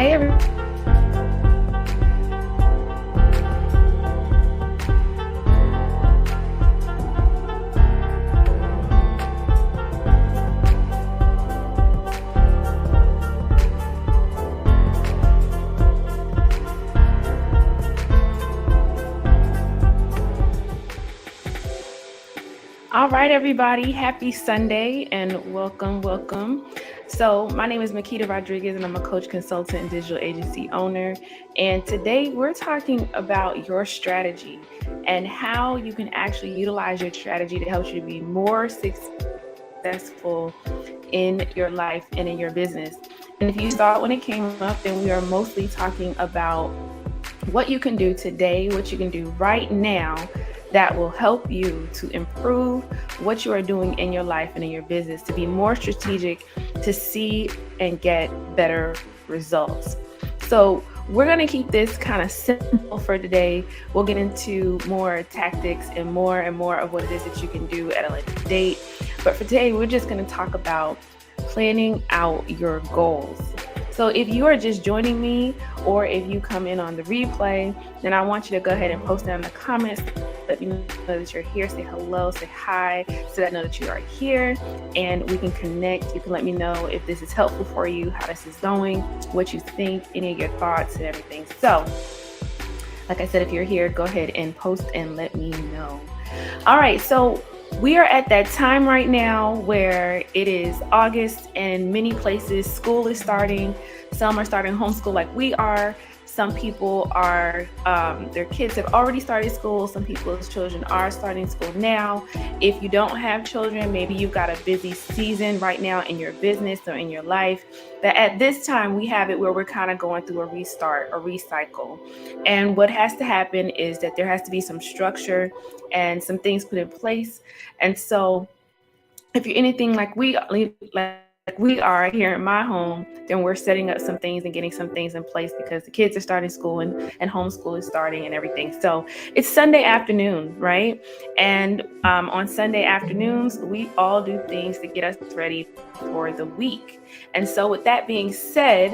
Hey, everyone. All right, everybody. Happy Sunday and welcome. So, my name is Makita Rodriguez, and I'm a coach, consultant, and digital agency owner. And today we're talking about your strategy and how you can actually utilize your strategy to help you to be more successful in your life and in your business. And if you saw it when it came up, then we are mostly talking about what you can do today, what you can do right now that will help you to improve what you are doing in your life and in your business, to be more strategic, to see and get better results. So we're going to keep this kind of simple for today. We'll get into more tactics and more of what it is that you can do at a later date. But for today, we're just going to talk about planning out your goals. So if you are just joining me, or if you come in on the replay, then I want you to go ahead and post down in the comments. Let me know that you're here. Say hello, say hi, so that I know that you are here, and we can connect. You can let me know if this is helpful for you, how this is going, what you think, any of your thoughts and everything. So, like I said, if you're here, go ahead and post and let me know. All right, so we are at that time right now where it is August, and many places school is starting. Some are starting homeschool like we are. Some people are, their kids have already started school. Some people's children are starting school now. If you don't have children, maybe you've got a busy season right now in your business or in your life. That at this time we have it where we're kind of going through a restart, a recycle. And what has to happen is that there has to be some structure and some things put in place. And so if you're anything like we are here in my home, then we're setting up some things and getting some things in place because the kids are starting school and homeschool is starting and everything. So it's Sunday afternoon, right? And on Sunday afternoons, we all do things to get us ready for the week. And so with that being said,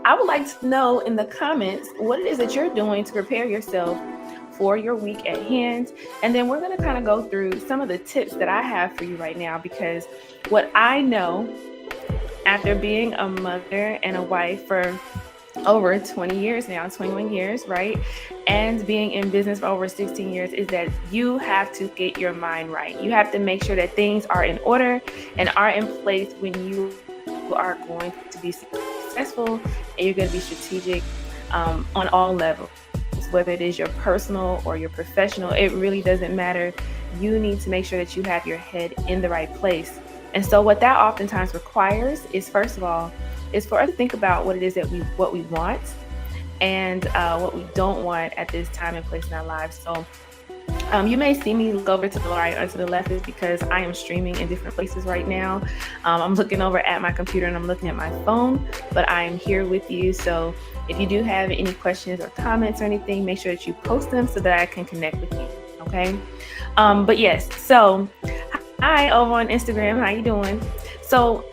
I would like to know in the comments what it is that you're doing to prepare yourself for your week at hand. And then we're going to kind of go through some of the tips that I have for you right now, because what I know after being a mother and a wife for over 20 years now, 21 years, right? And being in business for over 16 years is that you have to get your mind right. You have to make sure that things are in order and are in place when you are going to be successful, and you're going to be strategic on all levels. Whether it is your personal or your professional, it really doesn't matter. You need to make sure that you have your head in the right place. And so what that oftentimes requires is, first of all, is for us to think about what it is that we want and what we don't want at this time and place in our lives. So you may see me look over to the right or to the left is because I am streaming in different places right now. I'm looking over at my computer and I'm looking at my phone, but I am here with you. So if you do have any questions or comments or anything, make sure that you post them so that I can connect with you. Okay. But yes, so hi over on Instagram. How you doing? So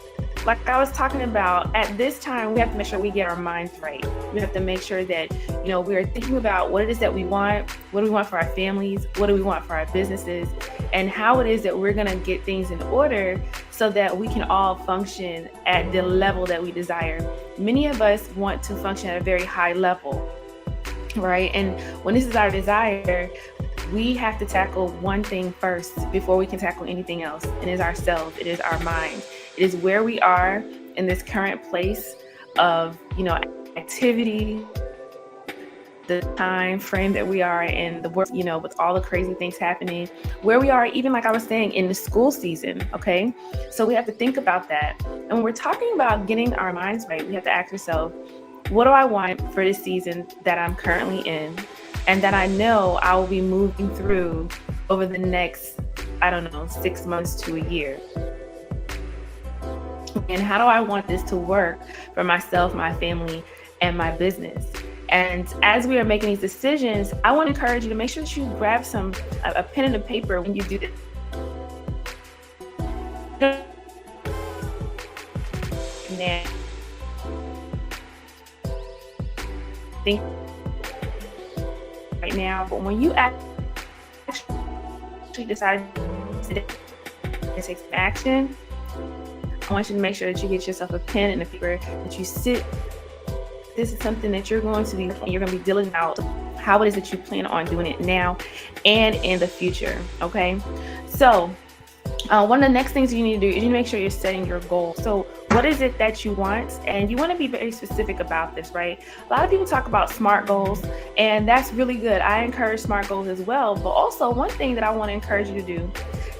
like I was talking about, at this time, we have to make sure we get our minds right. We have to make sure that, we're thinking about what it is that we want, what do we want for our families, what do we want for our businesses, and how it is that we're going to get things in order so that we can all function at the level that we desire. Many of us want to function at a very high level, right? And when this is our desire, we have to tackle one thing first before we can tackle anything else. It is ourselves. It is our mind. It is where we are in this current place of, activity, the time frame that we are in, the work, with all the crazy things happening, where we are, even like I was saying, in the school season. Okay. So we have to think about that. And when we're talking about getting our minds right, we have to ask ourselves, what do I want for this season that I'm currently in and that I know I will be moving through over the next, 6 months to a year? And how do I want this to work for myself, my family, and my business? And as we are making these decisions, I want to encourage you to make sure that you grab a pen and a paper when you do this. Now, think right now, but when you actually decide to take action, I want you to make sure that you get yourself a pen and a paper, that you sit. This is something that you're going to be, and you're going to be dealing out how it is that you plan on doing it now and in the future. Okay. So one of the next things you need to do is you need to make sure you're setting your goal. So what is it that you want? And you want to be very specific about this, right? A lot of people talk about SMART goals, and that's really good. I encourage SMART goals as well. But also one thing that I want to encourage you to do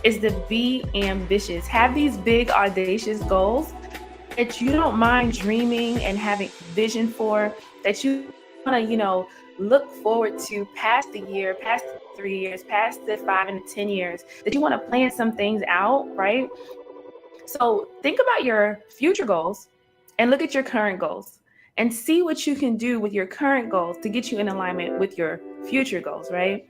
is to be ambitious. Have these big, audacious goals that you don't mind dreaming and having vision for, that you want to, look forward to past the year, past the 3 years, past the 5 and 10 years, that you want to plan some things out, right? So think about your future goals and look at your current goals and see what you can do with your current goals to get you in alignment with your future goals, right?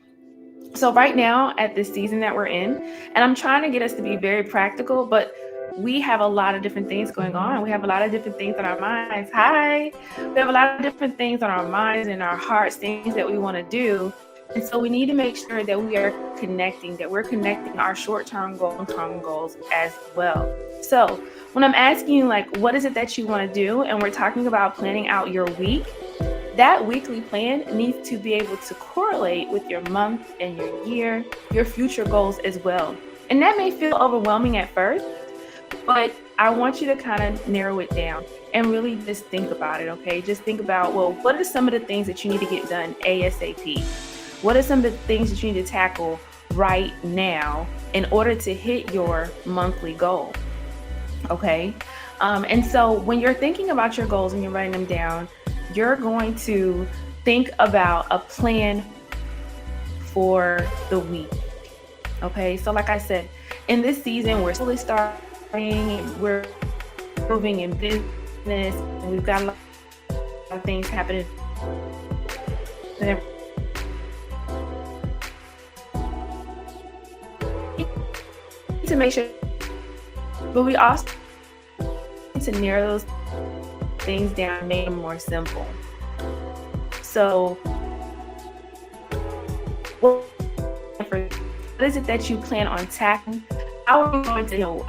So right now at this season that we're in, and I'm trying to get us to be very practical, but we have a lot of different things going on. We have a lot of different things on our minds. We have a lot of different things on our minds and our hearts, things that we want to do. And so we need to make sure that we are connecting, that we're connecting our short-term goals and long-term goals as well. So when I'm asking you, like, what is it that you want to do? And we're talking about planning out your week, that weekly plan needs to be able to correlate with your month and your year, your future goals as well. And that may feel overwhelming at first, but I want you to kind of narrow it down and really just think about it, okay? Just think about, well, what are some of the things that you need to get done ASAP? What are some of the things that you need to tackle right now in order to hit your monthly goal, okay? And so when you're thinking about your goals and you're writing them down, you're going to think about a plan for the week, okay? So like I said, in this season, we're slowly starting, we're moving in business, and we've got a lot of things happening to make sure, but we also need to narrow those things down, make them more simple. So what is it that you plan on tackling? How are you going to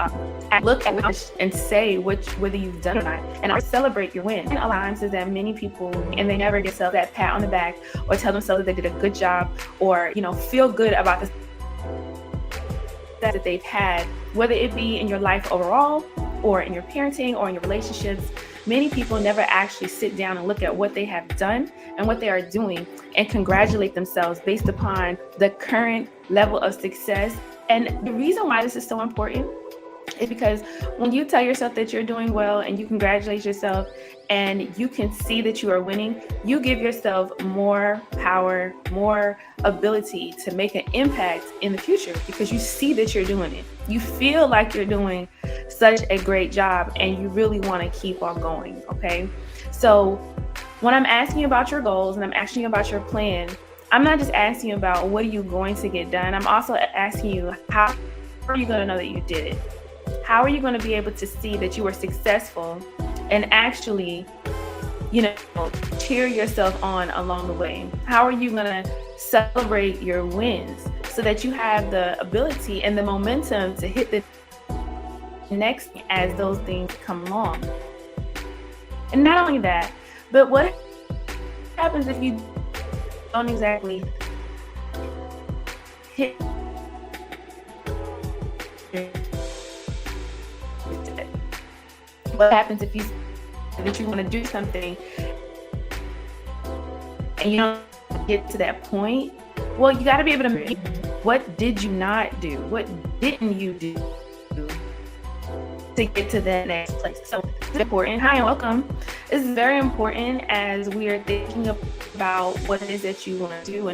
look at it and say whether you've done it or not, and I celebrate your win? And alliances that many people, and they never get themselves that pat on the back or tell themselves that they did a good job, or feel good about the that they've had, whether it be in your life overall or in your parenting or in your relationships. Many people never actually sit down and look at what they have done and what they are doing and congratulate themselves based upon the current level of success. And the reason why this is so important is because when you tell yourself that you're doing well and you congratulate yourself and you can see that you are winning, you give yourself more power, more ability to make an impact in the future because you see that you're doing it. You feel like you're doing such a great job and you really want to keep on going, okay? So when I'm asking you about your goals and I'm asking you about your plan, I'm not just asking you about what are you going to get done. I'm also asking you, how are you going to know that you did it? How are you going to be able to see that you were successful and actually, cheer yourself on along the way? How are you going to celebrate your wins so that you have the ability and the momentum to hit the next as those things come along? And not only that, but what happens if you don't exactly hit what happens if you say that you want to do something and you don't get to that point? Well, you got to be able to make, what did you not do? What didn't you do to get to the next place? So it's important. Hi and welcome. This is very important as we are thinking about what it is that you want to do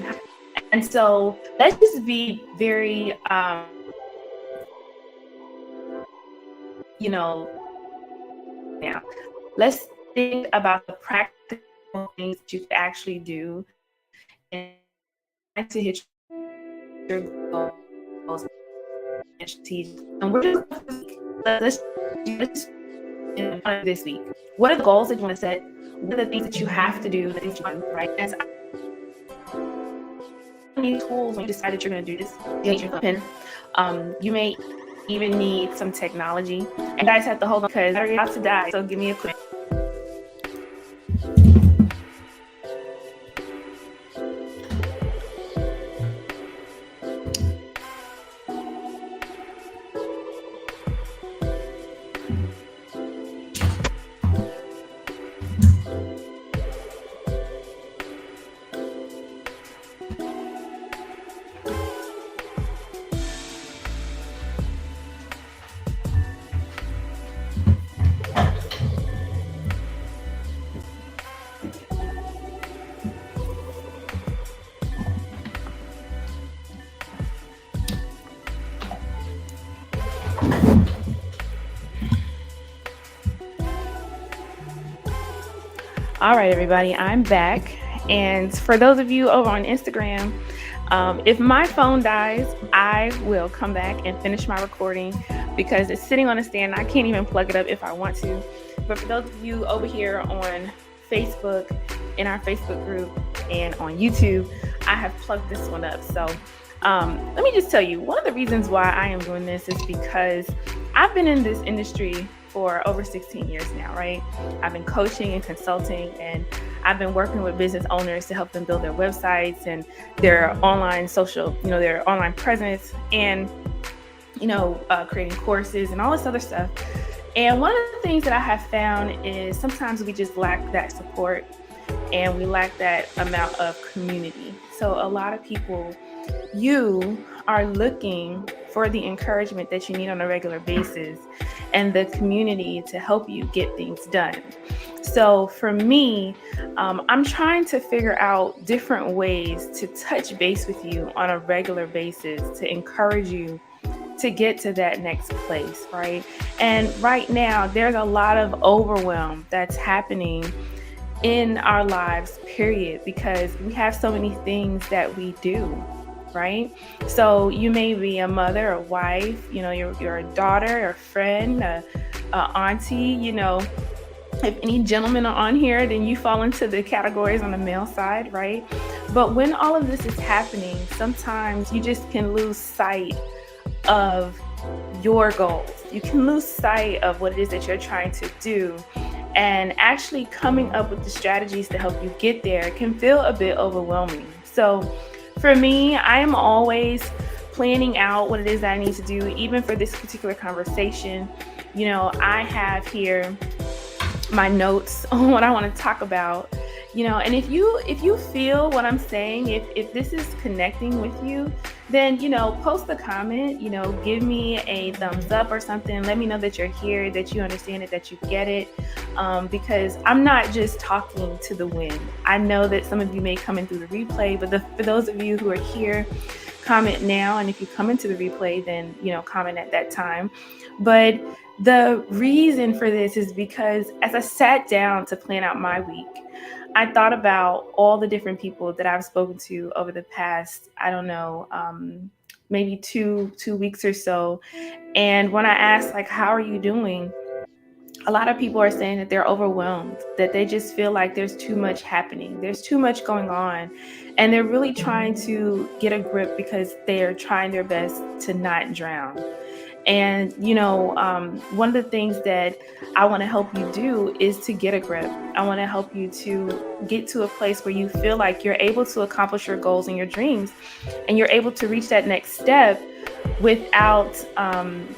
and so let's just be very now let's think about the practical things that you can actually do and to hit your goals. And we're just let's this week? What are the goals that you want to set? What are the things that you have to do, the things you want to do, right? As need tools when you decide that you're going to do this. You need your pen. You may even need some technology. And guys have to hold on because I'm about to die. So give me a quick. All right, everybody, I'm back. And for those of you over on Instagram, if my phone dies, I will come back and finish my recording because it's sitting on a stand. I can't even plug it up if I want to. But for those of you over here on Facebook, in our Facebook group, and on YouTube, I have plugged this one up. So let me just tell you, one of the reasons why I am doing this is because I've been in this industry for over 16 years now, right? I've been coaching and consulting, and I've been working with business owners to help them build their websites and their online social, their online presence, and, creating courses and all this other stuff. And one of the things that I have found is sometimes we just lack that support and we lack that amount of community. So a lot of people, you are looking for the encouragement that you need on a regular basis and the community to help you get things done. So for me, I'm trying to figure out different ways to touch base with you on a regular basis to encourage you to get to that next place, right? And right now, there's a lot of overwhelm that's happening in our lives, period, because we have so many things that we do, right? So you may be a mother, a wife, you're a daughter, a friend, a auntie, if any gentlemen are on here, then you fall into the categories on the male side, right? But when all of this is happening, sometimes you just can lose sight of your goals. You can lose sight of what it is that you're trying to do. And actually coming up with the strategies to help you get there can feel a bit overwhelming. So for me, I am always planning out what it is that I need to do, even for this particular conversation. I have here my notes on what I want to talk about, and if you feel what I'm saying, if this is connecting with you, then, post a comment, give me a thumbs up or something. Let me know that you're here, that you understand it, that you get it, because I'm not just talking to the wind. I know that some of you may come in through the replay, but for those of you who are here, comment now. And if you come into the replay, then, comment at that time. But the reason for this is because as I sat down to plan out my week, I thought about all the different people that I've spoken to over the past, maybe two weeks or so. And when I asked, how are you doing? A lot of people are saying that they're overwhelmed, that they just feel like there's too much happening. There's too much going on. And they're really trying to get a grip because they're trying their best to not drown. And, one of the things that I want to help you do is to get a grip. I want to help you to get to a place where you feel like you're able to accomplish your goals and your dreams, and you're able to reach that next step without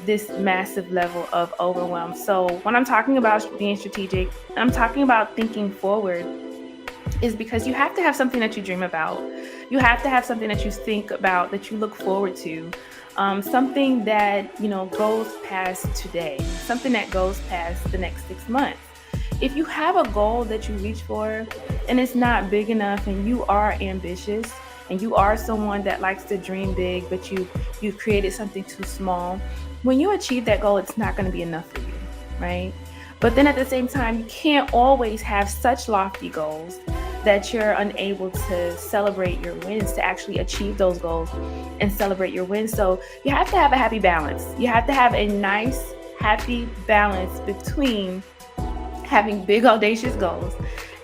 this massive level of overwhelm. So when I'm talking about being strategic, I'm talking about thinking forward, is because you have to have something that you dream about. You have to have something that you think about, that you look forward to. Something that, goes past today, something that goes past the next 6 months. If you have a goal that you reach for and it's not big enough and you are ambitious and you are someone that likes to dream big, but you've created something too small, when you achieve that goal, it's not going to be enough for you, right? But then at the same time, you can't always have such lofty goals that you're unable to celebrate your wins, to actually achieve those goals and celebrate your wins. So you have to have a happy balance. You have to have a nice happy balance between having big audacious goals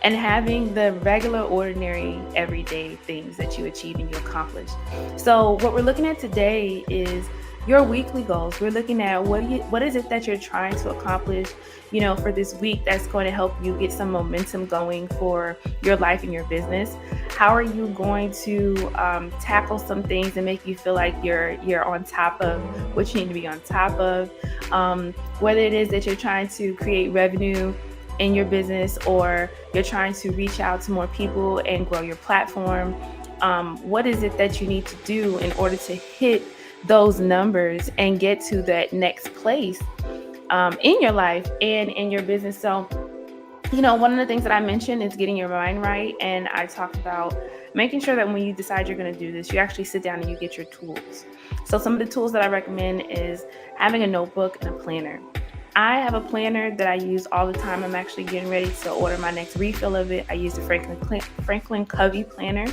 and having the regular ordinary everyday things that you achieve and you accomplish. So what we're looking at today is your weekly goals. We're looking at what is it that you're trying to accomplish, for this week that's going to help you get some momentum going for your life and your business. How are you going to tackle some things and make you feel like you're on top of what you need to be on top of? Whether it is that you're trying to create revenue in your business or you're trying to reach out to more people and grow your platform. What is it that you need to do in order to hit those numbers and get to that next place in your life and in your business? So, one of the things that I mentioned is getting your mind right. And I talked about making sure that when you decide you're going to do this, you actually sit down and you get your tools. So some of the tools that I recommend is having a notebook and a planner. I have a planner that I use all the time. I'm actually getting ready to order my next refill of it. I use the Franklin Covey planner.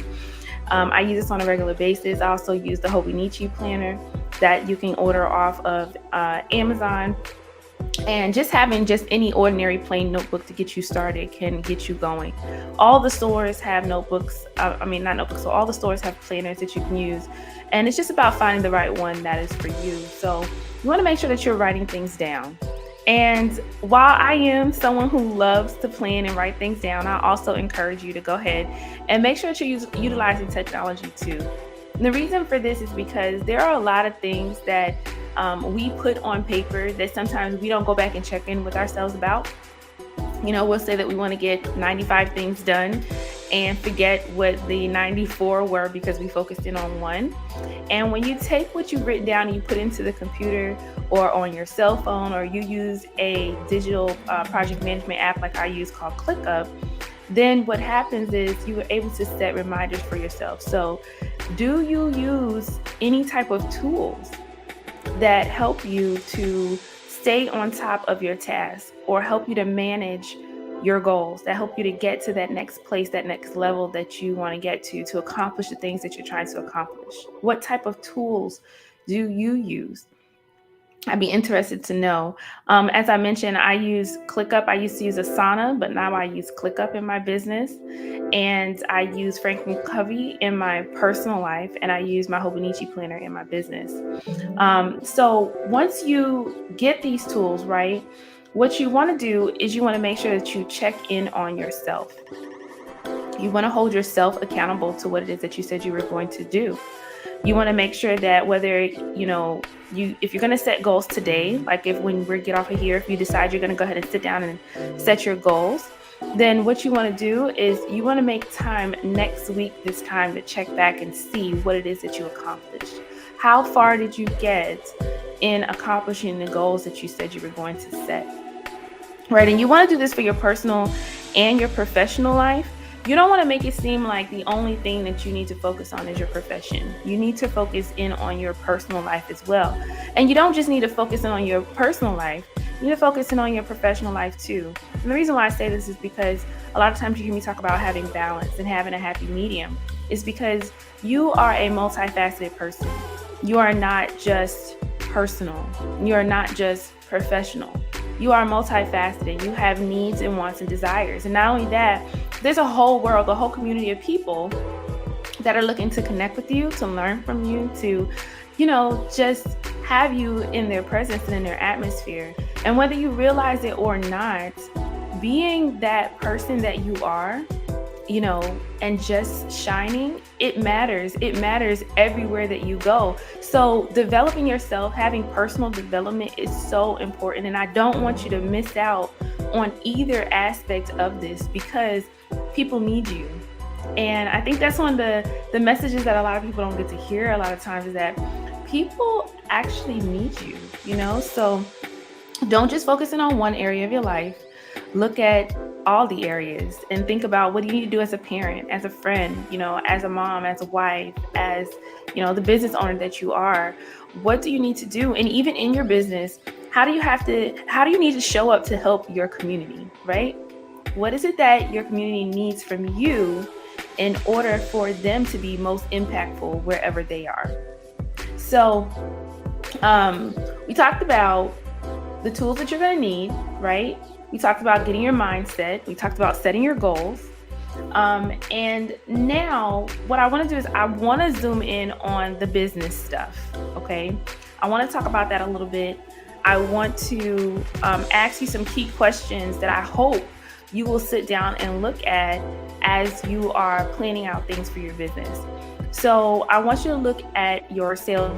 I use this on a regular basis. I also use the Hobonichi planner that you can order off of Amazon. And just having just any ordinary plain notebook to get you started can get you going. All the stores have notebooks. So all the stores have planners that you can use. And it's just about finding the right one that is for you. So you want to make sure that you're writing things down. And while I am someone who loves to plan and write things down, I also encourage you to go ahead and make sure that you're utilizing technology too. And the reason for this is because there are a lot of things that we put on paper that sometimes we don't go back and check in with ourselves about. We'll say that we want to get 95 things done and forget what the 94 were because we focused in on one. And when you take what you've written down and you put into the computer or on your cell phone, or you use a digital project management app like I use called ClickUp, then what happens is you are able to set reminders for yourself. So do you use any type of tools that help you to stay on top of your tasks or help you to manage your goals, that help you to get to that next place, that next level that you want to get to accomplish the things that you're trying to accomplish? What type of tools do you use? I'd be interested to know. As I mentioned, I use ClickUp. I used to use Asana, but now I use ClickUp in my business. And I use Franklin Covey in my personal life. And I use my Hobonichi planner in my business. So once you get these tools, right, what you want to do is you want to make sure that you check in on yourself. You want to hold yourself accountable to what it is that you said you were going to do. You want to make sure that whether, if you're going to set goals today, like when we get off of here, if you decide you're going to go ahead and sit down and set your goals, then what you want to do is you want to make time next week, this time, to check back and see what it is that you accomplished. How far did you get in accomplishing the goals that you said you were going to set? Right. And you want to do this for your personal and your professional life. You don't want to make it seem like the only thing that you need to focus on is your profession. You need to focus in on your personal life as well. And you don't just need to focus in on your personal life. You need to focus in on your professional life too. And the reason why I say this is because a lot of times you hear me talk about having balance and having a happy medium. Is because you are a multifaceted person. You are not just personal. You are not just professional. You are multifaceted. You have needs and wants and desires. And not only that, there's a whole world, a whole community of people that are looking to connect with you, to learn from you, to, just have you in their presence and in their atmosphere. And whether you realize it or not, being that person that you are, and just shining, it matters. It matters everywhere that you go. So developing yourself, having personal development is so important. And I don't want you to miss out on either aspect of this because people need you. And I think that's one of the messages that a lot of people don't get to hear a lot of times, is that people actually need you, So don't just focus in on one area of your life. Look at all the areas and think about what do you need to do as a parent, as a friend, as a mom, as a wife, as, the business owner that you are. What do you need to do? And even in your business, how do you need to show up to help your community, right? What is it that your community needs from you in order for them to be most impactful wherever they are? So we talked about the tools that you're going to need, right? We talked about getting your mindset. We talked about setting your goals. And now what I want to do is I want to zoom in on the business stuff. Okay. I want to talk about that a little bit. I want to ask you some key questions that I hope you will sit down and look at as you are planning out things for your business. So I want you to look at your sales.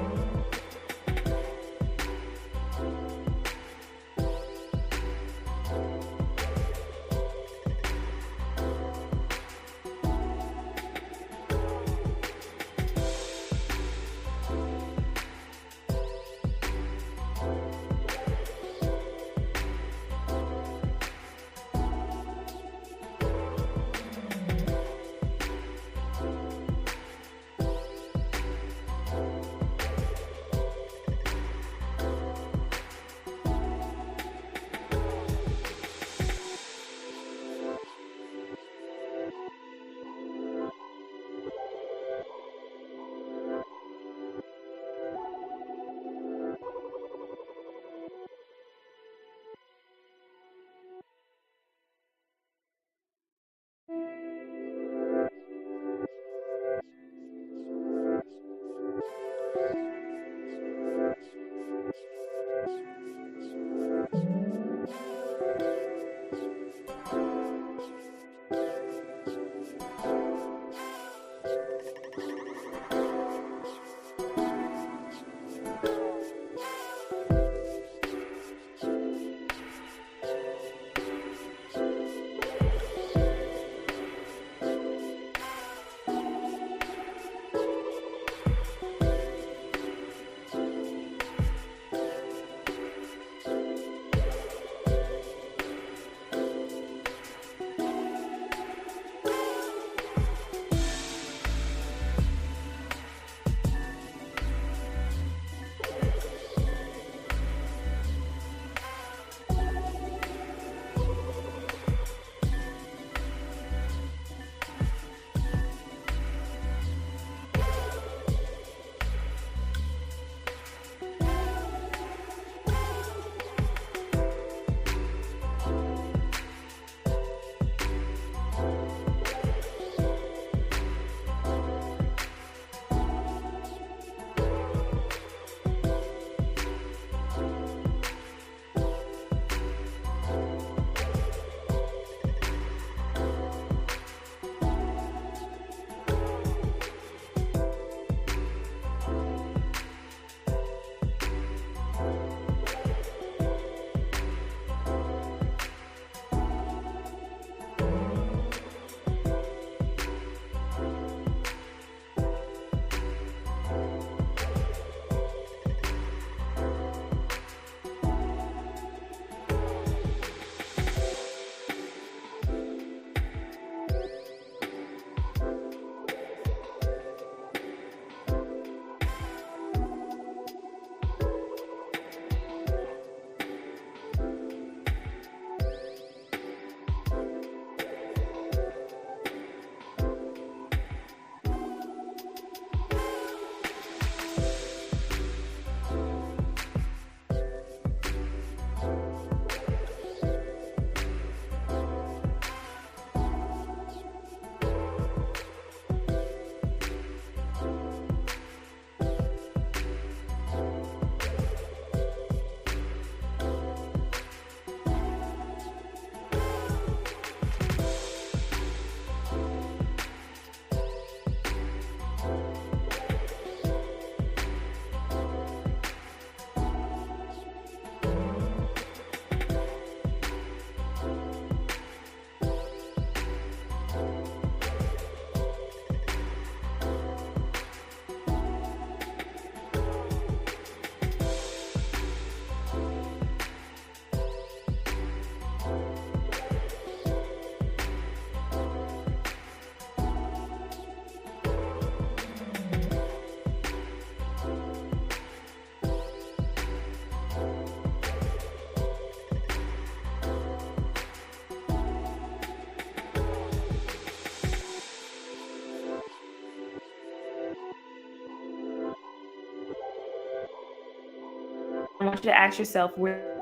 I want you to ask yourself, where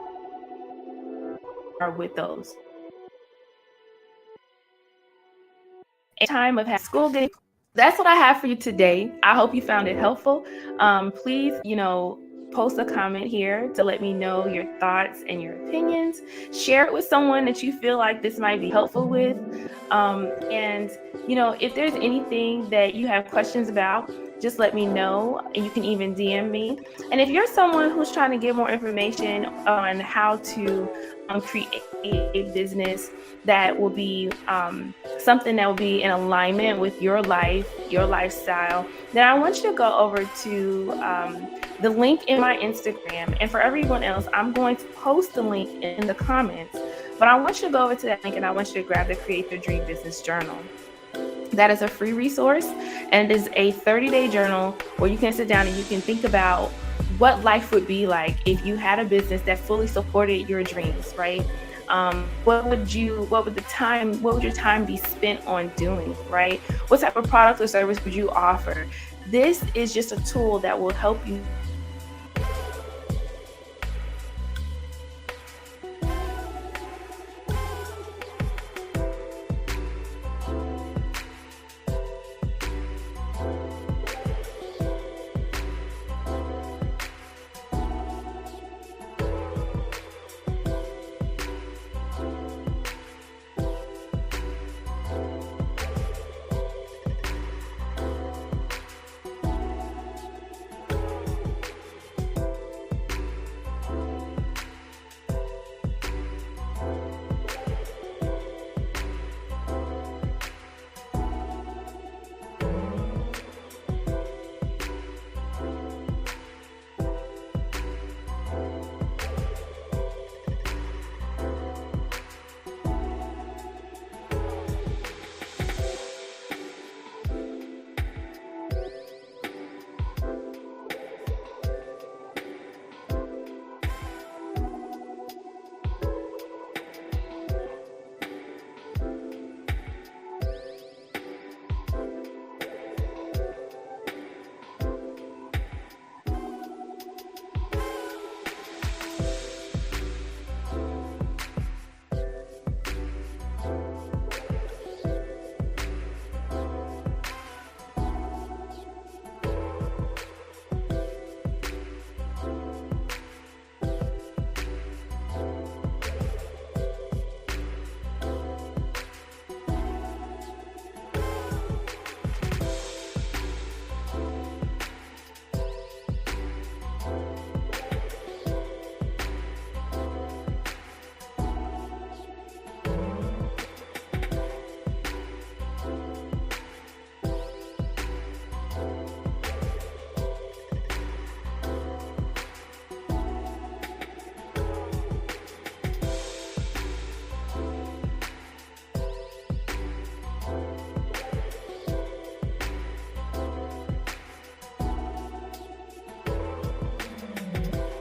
are with those. A time of school getting. That's what I have for you today. I hope you found it helpful. Please, post a comment here to let me know your thoughts and your opinions. Share it with someone that you feel like this might be helpful with. And, if there's anything that you have questions about, just let me know. And you can even DM me. And if you're someone who's trying to get more information on how to create a business that will be something that will be in alignment with your life, your lifestyle, then I want you to go over to the link in my Instagram. And for everyone else, I'm going to post the link in the comments. But I want you to go over to that link and I want you to grab the Create Your Dream Business Journal. That is a free resource and it is a 30-day journal where you can sit down and you can think about what life would be like if you had a business that fully supported your dreams, right? What would your time be spent on doing, right? What type of product or service would you offer? This is just a tool that will help you